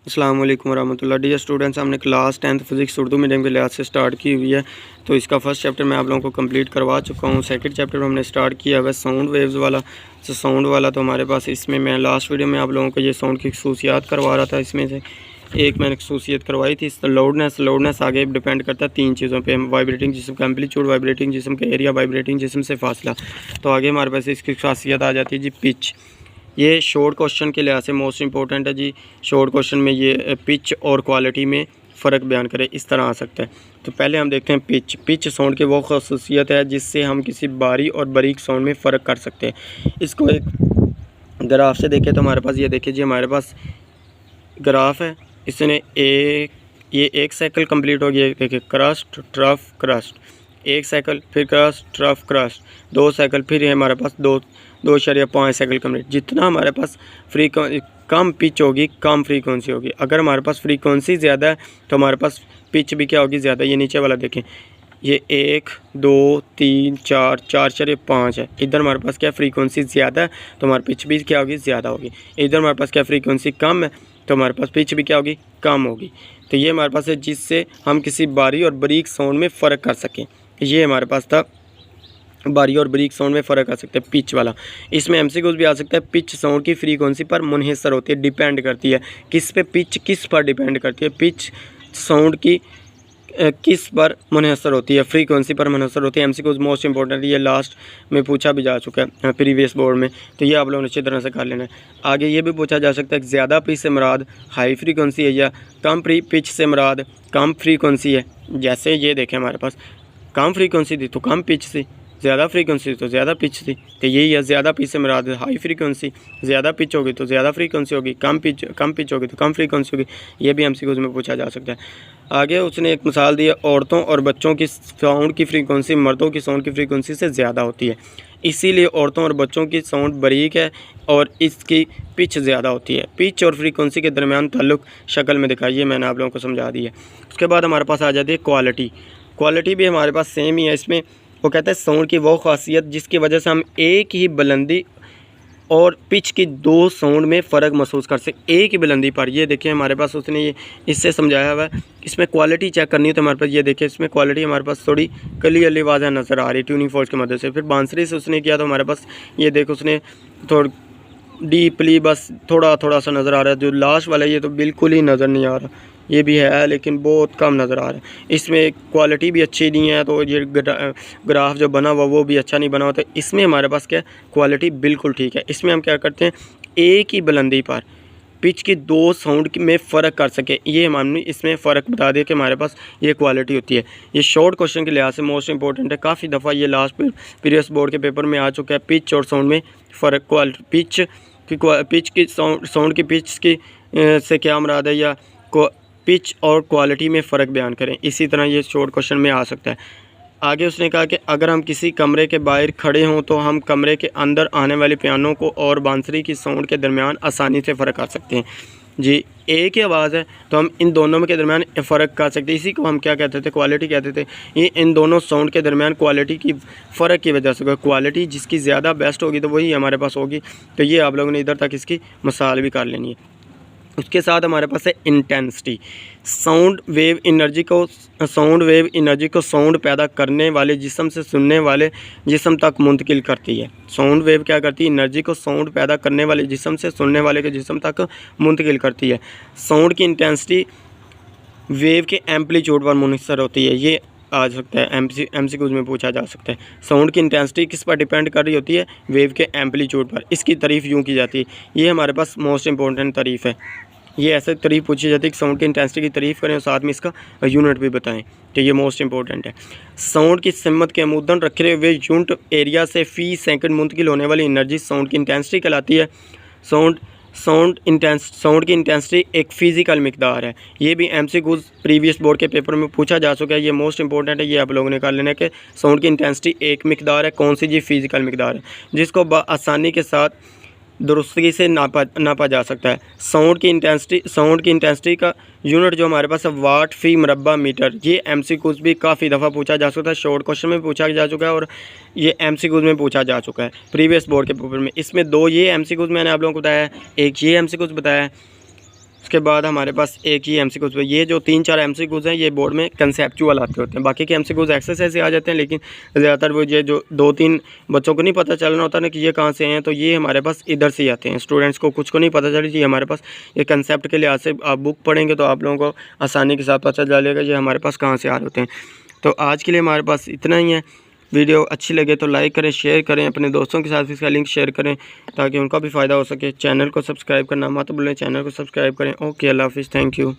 अस्सलाम वालेकुम रहमतुल्लाह। डियर स्टूडेंट्स, हमने class 10th physics Urdu medium के लिहाज से स्टार्ट की हुई है। तो इसका फर्स्ट चैप्टर मैं आप लोगों को कंप्लीट करवा चुका हूँ। सेकंड चैप्टर हमने स्टार्ट किया हुआ साउंड वेव्स वाला। तो साउंड वाला तो हमारे पास इसमें मैं लास्ट वीडियो में आप लोगों को ये साउंड की खसूसियात करवा रहा था। इसमें से एक मैंने खसूसियत करवाई थी लाउडनेस आगे डिपेंड करता है तीन चीज़ों पे, वाइब्रेटिंग जिस्म का एम्पलीट्यूड, वाइब्रेटिंग जिस्म का एरिया, वाइब्रेटिंग जिस्म से फासला। तो आगे हमारे पास इसकी खासियत आ जाती है जी पिच। ये शॉर्ट क्वेश्चन के लिहाज से मोस्ट इंपॉर्टेंट है जी। शॉर्ट क्वेश्चन में ये पिच और क्वालिटी में फ़र्क बयान करे इस तरह आ सकता है। तो पहले हम देखते हैं पिच साउंड की वो खसूसियत है जिससे हम किसी भारी और बारीक साउंड में फ़र्क कर सकते हैं। इसको एक ग्राफ से देखें तो हमारे पास ये देखिए जी, हमारे पास ग्राफ है। इसने एक साइकिल कंप्लीट हो गया। देखिए क्रस्ट ट्रफ क्रस्ट, एक साइकिल, फिर क्रस्ट ट्रफ क्रस्ट, दो साइकिल, फिर ये हमारे पास 2.5 साइकिल कंप्लीट। जितना हमारे पास कम पिच होगी कम फ्रीक्वेंसी होगी। अगर हमारे पास फ्रीक्वेंसी ज़्यादा है तो हमारे पास पिच भी क्या होगी, ज़्यादा। ये नीचे वाला देखें, ये 1 2 3 4 4 5 है। इधर हमारे पास क्या फ्रीक्वेंसी ज़्यादा है तो हमारी पिच भी क्या होगी, ज़्यादा होगी। इधर हमारे पास क्या फ्रीक्वेंसी कम है तो हमारे पास पिच भी क्या होगी, कम होगी। तो ये हमारे पास है जिससे हम किसी भारी और बारीक साउंड में फ़र्क कर सकें। ये हमारे पास था, भारी और बारीक साउंड में फ़र्क आ सकता है पिच वाला। इसमें एमसीक्यूज भी आ सकता है। पिच साउंड की फ्रीक्वेंसी पर मुनहसर होती है, डिपेंड करती है। किस पे पिच किस पर डिपेंड करती है, पिच साउंड की किस पर मुनहसर होती है, फ्रीक्वेंसी पर मुनहसर होती है। एमसीक्यूज मोस्ट इंपॉर्टेंट, ये लास्ट में पूछा भी जा चुका है प्रीवियस बोर्ड में। तो ये आप लोगों ने अच्छी तरह से कर लेना है। आगे ये भी पूछा जा सकता है कि ज़्यादा पिच से मुराद हाई फ्रीक्वेंसी है या कम पिच से मुराद कम फ्रीक्वेंसी है। जैसे ये देखें, हमारे पास कम फ्रीक्वेंसी थी तो कम पिच थी, ज़्यादा फ्रीक्वेंसी तो ज़्यादा पिच थी। तो यही है, ज़्यादा पिच से मुराद हाई फ्रीक्वेंसी, ज़्यादा पिच होगी तो ज़्यादा फ्रीक्वेंसी होगी, कम पिच होगी तो कम फ्रीक्वेंसी होगी। ये भी एमसीक्यूज में पूछा जा सकता है। आगे उसने एक मिसाल दी है, औरतों और बच्चों की साउंड की फ्रीक्वेंसी मर्दों की साउंड की फ्रीक्वेंसी से ज़्यादा होती है, इसीलिए औरतों और बच्चों की साउंड बारीक है और इसकी पिच ज़्यादा होती है। पिच और फ्रीक्वेंसी के दरमियान ताल्लुक शक्ल में दिखाइए, मैंने आप लोगों को समझा दी है। उसके बाद हमारे पास आ जाती है क्वालिटी भी हमारे पास सेम ही है। इसमें वो कहता है साउंड की वो खासियत जिसकी वजह से हम एक ही बुलंदी और पिच की दो साउंड में फ़र्क महसूस कर सकते एक ही बुलंदी पर। ये देखिए हमारे पास उसने ये इससे समझाया हुआ है। इसमें क्वालिटी चेक करनी है तो हमारे पास ये देखिए, इसमें क्वालिटी हमारे पास थोड़ी क्लियरली आवाज़ नज़र आ रही है ट्यूनिंग फोर्स की मदद से। फिर बांसुरी से उसने किया तो हमारे पास ये देखो, उसने थोड़ी डीपली बस थोड़ा सा नज़र आ रहा है। जो लास्ट वाला ये तो बिल्कुल ही नज़र नहीं आ रहा, ये भी है लेकिन बहुत कम नज़र आ रहा है। इसमें क्वालिटी भी अच्छी नहीं है तो ये ग्राफ जो बना हुआ वो भी अच्छा नहीं बना हुआ। तो इसमें हमारे पास क्या क्वालिटी बिल्कुल ठीक है। इसमें हम क्या करते हैं, एक ही बुलंदी पर पिच की दो साउंड में फ़र्क कर सके, ये हमने इसमें फ़र्क बता दिया कि हमारे पास ये क्वालिटी होती है। ये शॉर्ट क्वेश्चन के लिहाज से मोस्ट इंपॉर्टेंट है। काफ़ी दफ़ा ये लास्ट प्रीवियस बोर्ड के पेपर में आ चुका है। पिच और साउंड में फ़र्क, पिच की साउंड की पिच की से क्या मुराद है, या पिच और क्वालिटी में फ़र्क बयान करें। इसी तरह ये शॉर्ट क्वेश्चन में आ सकता है। आगे उसने कहा कि अगर हम किसी कमरे के बाहर खड़े हों तो हम कमरे के अंदर आने वाले पियानो को और बांसुरी की साउंड के दरमियान आसानी से फ़र्क कर सकते हैं। जी, एक ही आवाज़ है तो हम इन दोनों के दरमियान फ़र्क कर सकते हैं। इसी को हम क्या कहते थे, क्वालिटी कहते थे। ये इन दोनों साउंड के दरमियान क्वालिटी की फ़र्क की वजह से, क्वालिटी जिसकी ज़्यादा बेस्ट होगी तो वही हमारे पास होगी। तो ये आप लोगों ने इधर तक इसकी मिसाल भी कर लेनी है। उसके साथ हमारे पास है इंटेंसिटी। साउंड वेव एनर्जी को साउंड पैदा करने वाले जिस्म से सुनने वाले जिस्म तक मुंतकिल करती है। साउंड वेव क्या करती है, एनर्जी को साउंड पैदा करने वाले जिस्म से सुनने वाले के जिस्म तक मुंतकिल करती है। साउंड की इंटेंसिटी वेव के एम्पलीट्यूड पर मुनहसर होती है। ये आ सकता है, एमसीक्यूज में पूछा जा सकता है। साउंड की इंटेंसिटी किस पर डिपेंड कर रही होती है, वेव के एम्पलीट्यूड पर। इसकी तारीफ़ यूँ की जाती है, ये हमारे पास मोस्ट इंपॉर्टेंट तारीफ़ है। ये ऐसे तारीफ़ पूछी जाती है कि साउंड की इंटेंसिटी की तारीफ़ करें और साथ में इसका यूनिट भी बताएं। तो ये मोस्ट इंपॉर्टेंट है। साउंड की सिमत के अमूदन रखे हुए यूनिट एरिया से फ़ी सेकंड मुंतकिल होने वाली एनर्जी साउंड की इंटेंसिटी कहलाती है। साउंड की इंटेंसिटी एक फ़िज़िकल मिकदार है। ये भी एमसीक्यूज प्रीवियस बोर्ड के पेपर में पूछा जा चुका है। ये मोस्ट इंपॉर्टेंट है, ये आप लोगों ने कर लेना है कि साउंड की इंटेंसिटी एक मिकदार है। कौन सी जी, फ़िज़िकल मिकदार है जिसको आसानी के साथ दुरुस्तगी से नापा जा सकता है। साउंड की इंटेंसिटी का यूनिट जो हमारे पास है वाट फ़ी मुरब्बा मीटर। ये एमसीक्यूज भी काफ़ी दफ़ा पूछा जा सकता है। शॉर्ट क्वेश्चन में पूछा जा चुका है और ये एमसीक्यूज में पूछा जा चुका है प्रीवियस बोर्ड के पेपर में। इसमें दो ये एमसीक्यूज मैंने आप लोगों को बताया है, एक ये एमसीक्यूज बताया है। उसके बाद हमारे पास एक ही MCQs। ये जो 3-4 MCQs हैं ये बोर्ड में कंसेप्चुअल आते होते हैं, बाकी के MCQs एक्सरसाइज से आ जाते हैं, लेकिन ज़्यादातर वो ये जो 2-3 बच्चों को नहीं पता चलना होता ना कि ये कहाँ से हैं, तो ये हमारे पास इधर से ही आते हैं। स्टूडेंट्स को कुछ को नहीं पता चली, ये हमारे पास ये कंसेप्ट के लिहाज से आप बुक पढ़ेंगे तो आप लोगों को आसानी के साथ पता चल जाएगा ये हमारे पास कहाँ से आ रहे होते हैं। तो आज के लिए हमारे पास इतना ही है। वीडियो अच्छी लगे तो लाइक करें, शेयर करें, अपने दोस्तों के साथ इसका लिंक शेयर करें ताकि उनका भी फ़ायदा हो सके। चैनल को सब्सक्राइब करना मत भूलें, चैनल को सब्सक्राइब करें। ओके, अल्लाह हाफिज़, थैंक यू।